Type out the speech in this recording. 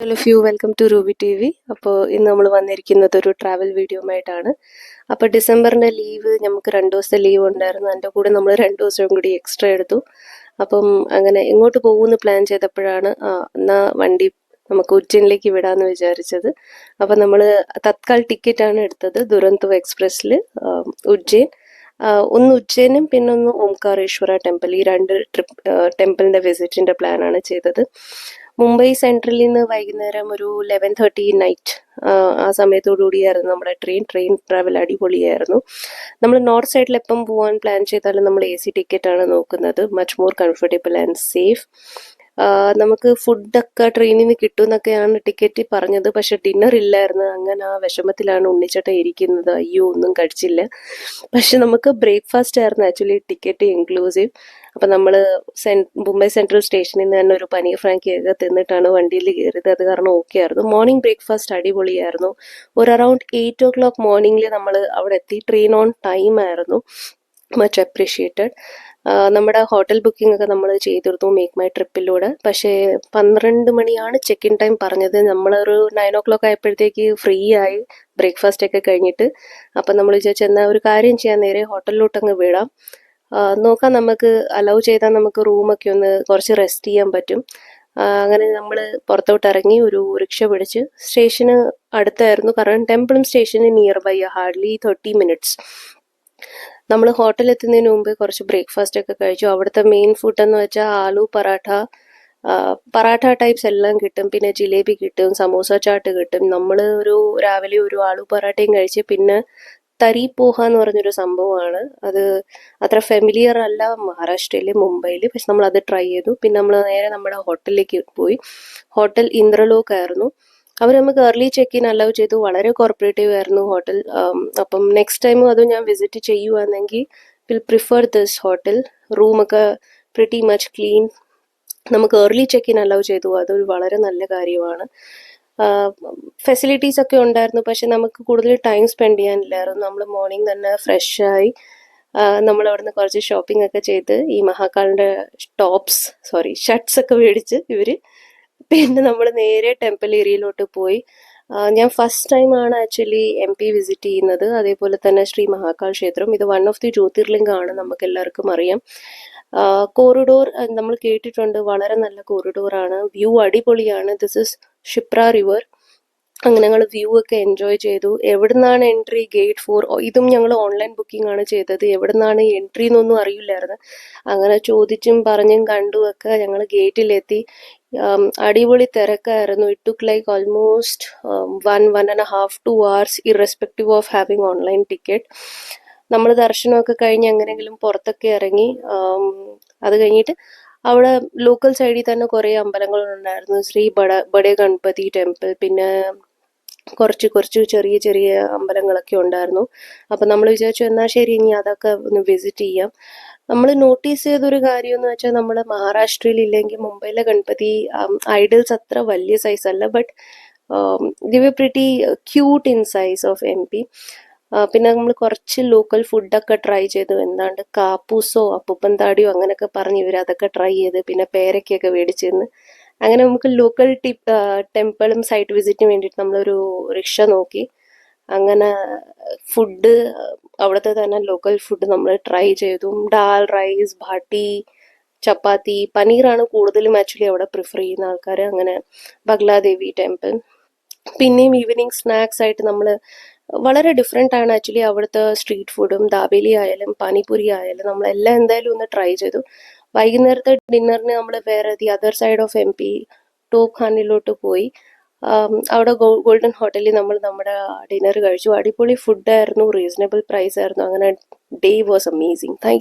Hello few welcome to Ruby T V. അപ്പോൾ ഇന്ന് നമ്മൾ വന്നിരിക്കുന്നത് ഒരു ട്രാവൽ വീഡിയോ ആയിട്ടാണ്. അപ്പോൾ ഡിസംബറിൻ്റെ ലീവ് നമുക്ക് 2 ദിവസത്തെ ലീവ് ഉണ്ടായിരുന്നു. അതിൻ്റെ കൂടെ നമ്മൾ 2 ദിവസം കൂടി എക്സ്ട്രാ എടുത്തു. അപ്പം അങ്ങനെ എങ്ങോട്ട് പോകുമെന്ന് പ്ലാൻ ചെയ്തപ്പോഴാണ് എന്നാൽ വണ്ടി നമുക്ക് ഉജ്ജയിനിലേക്ക് വിടാമെന്ന് വിചാരിച്ചത്. അപ്പം നമ്മൾ തത്കാൽ ടിക്കറ്റാണ് എടുത്തത് ദുരന്തോ എക്സ്പ്രസ്സിൽ ഉജ്ജയിൻ. ഒന്ന് ഉജ്ജയിനും പിന്നെ ഒന്ന് ഓംകാരേശ്വര ടെമ്പിൾ, ഈ 2 ടെമ്പിളിൻ്റെ വിസിറ്റിൻ്റെ പ്ലാനാണ് ചെയ്തത്. മുംബൈ സെൻട്രലിൽ നിന്ന് വൈകുന്നേരം ഒരു 11:30 നൈറ്റ് ആ സമയത്തോടുകൂടിയായിരുന്നു നമ്മുടെ ട്രെയിൻ ട്രാവൽ അടിപൊളിയായിരുന്നു. നമ്മൾ നോർത്ത് സൈഡിൽ എപ്പം പോകാൻ പ്ലാൻ ചെയ്താലും നമ്മൾ AC ടിക്കറ്റാണ് നോക്കുന്നത്, much more comfortable and safe. നമുക്ക് ഫുഡൊക്കെ ട്രെയിനിൽ നിന്ന് കിട്ടുമെന്നൊക്കെയാണ് ടിക്കറ്റ് പറഞ്ഞത്, പക്ഷെ ഡിന്നർ ഇല്ലായിരുന്നു. അങ്ങനെ ആ വിഷമത്തിലാണ് ഉണ്ണിച്ചേട്ടൻ ഇരിക്കുന്നത്, അയ്യോ ഒന്നും കഴിച്ചില്ല. പക്ഷെ നമുക്ക് ബ്രേക്ക്ഫാസ്റ്റ് ആയിരുന്നു ആക്ച്വലി ടിക്കറ്റ് ഇൻക്ലൂസീവ്. അപ്പം നമ്മൾ മുംബൈ സെൻട്രൽ സ്റ്റേഷനിൽ നിന്ന് തന്നെ ഒരു പനീർ ഫ്രാങ്കിയൊക്കെ തിന്നിട്ടാണ് വണ്ടിയിൽ കയറിയത്. അത് കാരണം ഓക്കെ ആയിരുന്നു. മോർണിംഗ് ബ്രേക്ക്ഫാസ്റ്റ് അടിപൊളിയായിരുന്നു. ഒരു അറൗണ്ട് 8 o'clock മോർണിംഗിൽ നമ്മൾ അവിടെ എത്തി. ട്രെയിൻ ഓൺ ടൈം ആയിരുന്നു, മച്ച് അപ്രീഷിയേറ്റഡ്. നമ്മുടെ ഹോട്ടൽ ബുക്കിംഗ് ഒക്കെ നമ്മൾ ചെയ്തെടുത്തു മേക്ക് മൈ ട്രിപ്പിലൂടെ. പക്ഷേ 12 മണിയാണ് ചെക്ക് ഇൻ ടൈം പറഞ്ഞത്. നമ്മളൊരു 9 o'clock ആയപ്പോഴത്തേക്ക് ഫ്രീ ആയി, ബ്രേക്ക്ഫാസ്റ്റ് ഒക്കെ കഴിഞ്ഞിട്ട്. അപ്പം നമ്മൾ വിചാരിച്ചു എന്നാൽ ഒരു കാര്യം ചെയ്യാൻ, നേരെ ഹോട്ടലിലോട്ടങ്ങ് വിടാം, നോക്കാം, നമുക്ക് അലൗ ചെയ്താൽ നമുക്ക് റൂമൊക്കെ ഒന്ന് കുറച്ച് റെസ്റ്റ് ചെയ്യാൻ പറ്റും. അങ്ങനെ നമ്മൾ പുറത്തോട്ട് ഇറങ്ങി ഒരു റിക്ഷ പിടിച്ച്. സ്റ്റേഷന് അടുത്തായിരുന്നു, കാരണം ടെമ്പിളും സ്റ്റേഷന് നിയർ ബൈ, ഹാർഡ്ലി 30 minutes. നമ്മൾ ഹോട്ടലിൽ എത്തുന്നതിന് മുമ്പ് കുറച്ച് ബ്രേക്ക്ഫാസ്റ്റ് ഒക്കെ കഴിച്ചു. അവിടുത്തെ മെയിൻ ഫുഡ് എന്ന് വെച്ചാൽ ആലു പറാഠ ടൈപ്സ് എല്ലാം കിട്ടും. പിന്നെ ജിലേബി കിട്ടും, സമോസ ചാട്ട് കിട്ടും. നമ്മൾ രാവിലെ ഒരു ആലു പറാട്ടയും കഴിച്ച്. പിന്നെ തരി പോഹ എന്ന് പറഞ്ഞൊരു സംഭവമാണ്, അത് അത്ര ഫെമിലിയർ അല്ല മഹാരാഷ്ട്രയിൽ, മുംബൈയിൽ. പക്ഷെ നമ്മൾ അത് ട്രൈ ചെയ്തു. പിന്നെ നമ്മൾ നേരെ നമ്മുടെ ഹോട്ടലിലേക്ക് പോയി. ഹോട്ടൽ ഇന്ദ്രലോക് ആയിരുന്നു. അവർ നമുക്ക് ഏർലി ചെക്ക് ഇൻ അലൗ ചെയ്തു. വളരെ കോർപ്പറേറ്റീവ് ആയിരുന്നു ഹോട്ടൽ. അപ്പം നെക്സ്റ്റ് ടൈമും അത് ഞാൻ വിസിറ്റ് ചെയ്യുവാണെങ്കിൽ വിൽ പ്രിഫർ ദിസ് ഹോട്ടൽ. റൂമൊക്കെ പ്രിറ്റി മച്ച് ക്ലീൻ. നമുക്ക് ഏർലി ചെക്ക് ഇൻ അലൗ ചെയ്തു, അതൊരു വളരെ നല്ല കാര്യമാണ്. ഫെസിലിറ്റീസ് ഒക്കെ ഉണ്ടായിരുന്നു, പക്ഷെ നമുക്ക് കൂടുതൽ ടൈം സ്പെൻഡ് ചെയ്യാനില്ലായിരുന്നു. നമ്മൾ മോർണിംഗ് തന്നെ ഫ്രഷായി നമ്മൾ അവിടുന്ന് കുറച്ച് ഷോപ്പിംഗ് ഒക്കെ ചെയ്ത് ഈ മഹാകാളിൻ്റെ ഷർട്ട്സ് ഒക്കെ മേടിച്ച് ഇവർ. പിന്നെ നമ്മൾ നേരെ ടെമ്പിൾ ഏരിയയിലോട്ട് പോയി. ഞാൻ ഫസ്റ്റ് ടൈമാണ് ആക്ച്വലി MP വിസിറ്റ് ചെയ്യുന്നത്. അതേപോലെ തന്നെ ശ്രീ മഹാകാൾ ക്ഷേത്രം, ഇത് വൺ ഓഫ് ദി ജ്യോതിർലിംഗമാണ്, നമുക്ക് എല്ലാവർക്കും അറിയാം. കോറിഡോർ നമ്മൾ കേട്ടിട്ടുണ്ട്, വളരെ നല്ല കോറിഡോറാണ്. വ്യൂ അടിപൊളിയാണ്. This is Kshipra river. അങ്ങനെ ഞങ്ങൾ വ്യൂ ഒക്കെ എൻജോയ് ചെയ്തു. എവിടുന്നാണ് എൻട്രി? ഗേറ്റ് 4. ഇതും ഞങ്ങൾ ഓൺലൈൻ ബുക്കിംഗ് ആണ് ചെയ്തത്. എവിടുന്നാണ് എൻട്രി എന്നൊന്നും അറിയില്ലായിരുന്നു. അങ്ങനെ ചോദിച്ചും പറഞ്ഞും കണ്ടും ഒക്കെ ഞങ്ങൾ ഗേറ്റിലെത്തി. അടിപൊളി തിരക്കായിരുന്നു. It took like almost 1.5 to 2 hours irrespective of having online ticket. നമ്മൾ ദർശനമൊക്കെ കഴിഞ്ഞ് എങ്ങനെയെങ്കിലും പുറത്തൊക്കെ ഇറങ്ങി. അത് കഴിഞ്ഞിട്ട് അവിടെ ലോക്കൽ സൈഡിൽ തന്നെ കുറേ അമ്പലങ്ങളുണ്ടായിരുന്നു. ശ്രീ ബഡേ ഗണപതി ടെമ്പിൾ, പിന്നെ കുറച്ച് ചെറിയ ചെറിയ അമ്പലങ്ങളൊക്കെ ഉണ്ടായിരുന്നു. അപ്പം നമ്മൾ വിചാരിച്ചു എന്നാൽ ശരി, ഇനി അതൊക്കെ ഒന്ന് വിസിറ്റ് ചെയ്യാം. നമ്മൾ നോട്ടീസ് ചെയ്തൊരു കാര്യം എന്ന് വെച്ചാൽ, നമ്മൾ മഹാരാഷ്ട്രയിൽ ഇല്ലെങ്കിൽ മുംബൈയിലെ ഗണപതി ഐഡൽസ് അത്ര വലിയ സൈസ് അല്ല, but they were pretty cute in size of MP. പിന്നെ നമ്മൾ കുറച്ച് ലോക്കൽ ഫുഡൊക്കെ ട്രൈ ചെയ്തു. എന്താണ്ട് കാപ്പൂസോ അപ്പൂപ്പൻ താടിയോ അങ്ങനെയൊക്കെ പറഞ്ഞ് ഇവർ അതൊക്കെ ട്രൈ ചെയ്ത്. പിന്നെ പേരയ്ക്കൊക്കെ മേടിച്ചിരുന്ന്. അങ്ങനെ നമുക്ക് ലോക്കൽ ടെമ്പിളും സൈറ്റ് വിസിറ്റിന് വേണ്ടിയിട്ട് നമ്മളൊരു റിക്ഷ നോക്കി. അങ്ങനെ ഫുഡ് അവിടുത്തെ തന്നെ ലോക്കൽ ഫുഡ് നമ്മൾ ട്രൈ ചെയ്തു. ഡാൽ, റൈസ്, ഭാട്ടി, ചപ്പാത്തി, പനീറാണ് കൂടുതലും ആക്ച്വലി അവിടെ പ്രിഫർ ചെയ്യുന്ന ആൾക്കാർ. അങ്ങനെ ബഗ്ലാദേവി ടെമ്പിൾ. പിന്നെയും ഈവനിങ് സ്നാക്സ് ആയിട്ട് നമ്മൾ വളരെ ഡിഫറെൻ്റ് ആണ് ആക്ച്വലി അവിടുത്തെ സ്ട്രീറ്റ് ഫുഡും. ദാബേലി ആയാലും പാനിപൂരി ആയാലും നമ്മളെല്ലാം എന്തായാലും ഒന്ന് ട്രൈ ചെയ്തു. വൈകുന്നേരത്തെ ഡിന്നറിന് നമ്മൾ വേറെ the other side of MP ടോപ്പ് ഖാനിലോട്ട് പോയി. അവിടെ ഗോൾഡൻ ഹോട്ടലിൽ നമ്മൾ നമ്മുടെ ഡിന്നർ കഴിച്ചു. അടിപൊളി ഫുഡായിരുന്നു, റീസണബിൾ പ്രൈസ് ആയിരുന്നു. അങ്ങനെ ഡേ വാസ് അമേസിങ്. താങ്ക്